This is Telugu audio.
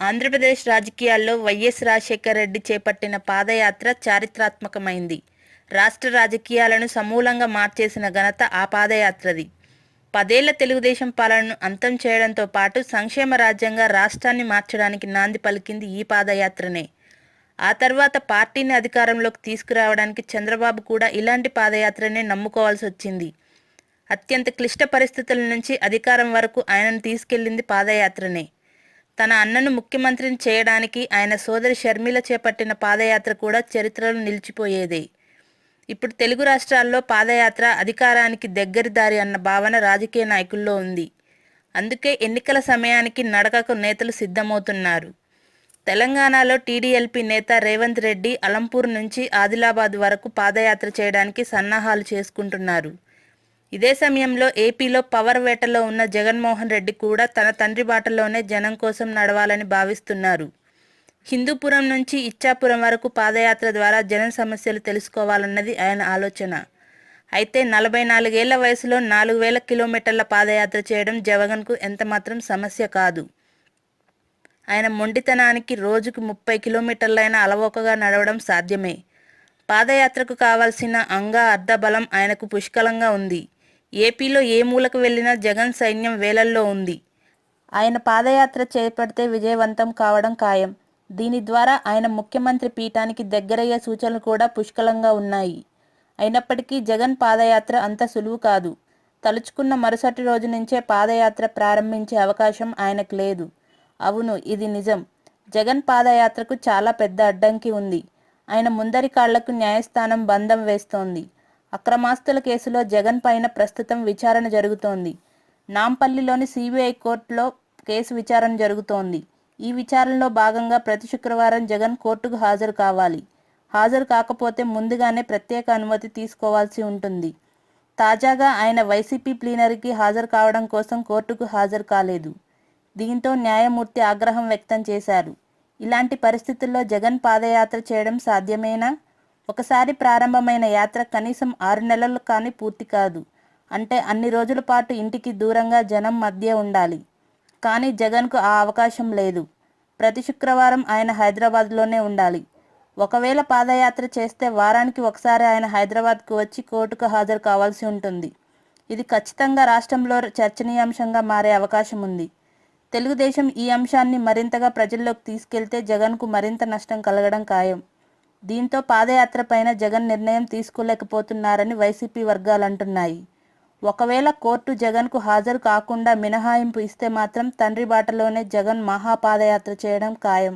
ఆంధ్రప్రదేశ్ రాజకీయాల్లో వైఎస్ రాజశేఖర రెడ్డి చేపట్టిన పాదయాత్ర చారిత్రాత్మకమైంది. రాష్ట్ర రాజకీయాలను సమూలంగా మార్చేసిన ఘనత ఆ పాదయాత్రది. 10 ఏళ్ల తెలుగుదేశం పాలనను అంతం చేయడంతో పాటు సంక్షేమ రాజ్యంగా రాష్ట్రాన్ని మార్చడానికి నాంది పలికింది ఈ పాదయాత్రనే. ఆ తర్వాత పార్టీని అధికారంలోకి తీసుకురావడానికి చంద్రబాబు కూడా ఇలాంటి పాదయాత్రనే నమ్ముకోవాల్సి వచ్చింది. అత్యంత క్లిష్ట పరిస్థితుల నుంచి అధికారం వరకు ఆయనను తీసుకెళ్లింది పాదయాత్రనే. తన అన్నను ముఖ్యమంత్రిని చేయడానికి ఆయన సోదరి షర్మిల చేపట్టిన పాదయాత్ర కూడా చరిత్రలో నిలిచిపోయేదే. ఇప్పుడు తెలుగు రాష్ట్రాల్లో పాదయాత్ర అధికారానికి దగ్గరి దారి అన్న భావన రాజకీయ నాయకుల్లో ఉంది. అందుకే ఎన్నికల సమయానికి నడకకు నేతలు సిద్ధమవుతున్నారు. తెలంగాణలో టీడీఎల్పీ నేత రేవంత్ రెడ్డి అలంపూర్ నుంచి ఆదిలాబాద్ వరకు పాదయాత్ర చేయడానికి సన్నాహాలు చేసుకుంటున్నారు. ఇదే సమయంలో ఏపీలో పవర్ వేటలో ఉన్న జగన్మోహన్ రెడ్డి కూడా తన తండ్రి బాటలోనే జనం కోసం నడవాలని భావిస్తున్నారు. హిందూపురం నుంచి ఇచ్చాపురం వరకు పాదయాత్ర ద్వారా జనం సమస్యలు తెలుసుకోవాలన్నది ఆయన ఆలోచన. అయితే 44 ఏళ్ల వయసులో 4000 కిలోమీటర్ల పాదయాత్ర చేయడం జగన్కు ఎంతమాత్రం సమస్య కాదు. ఆయన మొండితనానికి రోజుకు 30 కిలోమీటర్లైనా అలవోకగా నడవడం సాధ్యమే. పాదయాత్రకు కావాల్సిన అర్ధబలం ఆయనకు పుష్కలంగా ఉంది. ఏపీలో ఏ మూలకు వెళ్లినా జగన్ సైన్యం వేలల్లో ఉంది. ఆయన పాదయాత్ర చేపడితే విజయవంతం కావడం ఖాయం. దీని ద్వారా ఆయన ముఖ్యమంత్రి పీఠానికి దగ్గరయ్యే సూచనలు కూడా పుష్కలంగా ఉన్నాయి. అయినప్పటికీ జగన్ పాదయాత్ర అంత సులువు కాదు. తలుచుకున్న మరుసటి రోజు నుంచే పాదయాత్ర ప్రారంభించే అవకాశం ఆయనకు లేదు. అవును, ఇది నిజం. జగన్ పాదయాత్రకు చాలా పెద్ద అడ్డంకి ఉంది. ఆయన ముందరి కాళ్లకు న్యాయస్థానం బంధం వేస్తోంది. అక్రమాస్తుల కేసులో జగన్ పైన ప్రస్తుతం విచారణ జరుగుతోంది. నాంపల్లిలోని సిబిఐ కోర్టులో కేసు విచారణ జరుగుతోంది. ఈ విచారణలో భాగంగా ప్రతి శుక్రవారం జగన్ కోర్టుకు హాజరు కావాలి. హాజరు కాకపోతే ముందుగానే ప్రత్యేక అనుమతి తీసుకోవాల్సి ఉంటుంది. తాజాగా ఆయన వైసీపీ ప్లీనరీకి హాజరు కావడం కోసం కోర్టుకు హాజరు కాలేదు. దీంతో న్యాయమూర్తి ఆగ్రహం వ్యక్తం చేశారు. ఇలాంటి పరిస్థితుల్లో జగన్ పాదయాత్ర చేయడం సాధ్యమేనా? ఒకసారి ప్రారంభమైన యాత్ర కనీసం 6 నెలలు కానీ పూర్తి కాదు. అంటే అన్ని రోజుల పాటు ఇంటికి దూరంగా జనం మధ్య ఉండాలి. కానీ జగన్కు ఆ అవకాశం లేదు. ప్రతి శుక్రవారం ఆయన హైదరాబాద్లోనే ఉండాలి. ఒకవేళ పాదయాత్ర చేస్తే వారానికి ఒకసారి ఆయన హైదరాబాద్కు వచ్చి కోర్టుకు హాజరు కావాల్సి ఉంటుంది. ఇది ఖచ్చితంగా రాష్ట్రంలో చర్చనీయాంశంగా మారే అవకాశం ఉంది. తెలుగుదేశం ఈ అంశాన్ని మరింతగా ప్రజల్లోకి తీసుకెళ్తే జగన్కు మరింత నష్టం కలగడం ఖాయం. దీంతో పాదయాత్ర పైన జగన్ నిర్ణయం తీసుకోలేకపోతున్నారని వైసీపీ వర్గాలు అంటున్నాయి. ఒకవేళ కోర్టు జగన్కు హాజరు కాకుండా మినహాయింపు ఇస్తే మాత్రం తండ్రి బాటలోనే జగన్ మహాపాదయాత్ర చేయడం ఖాయం.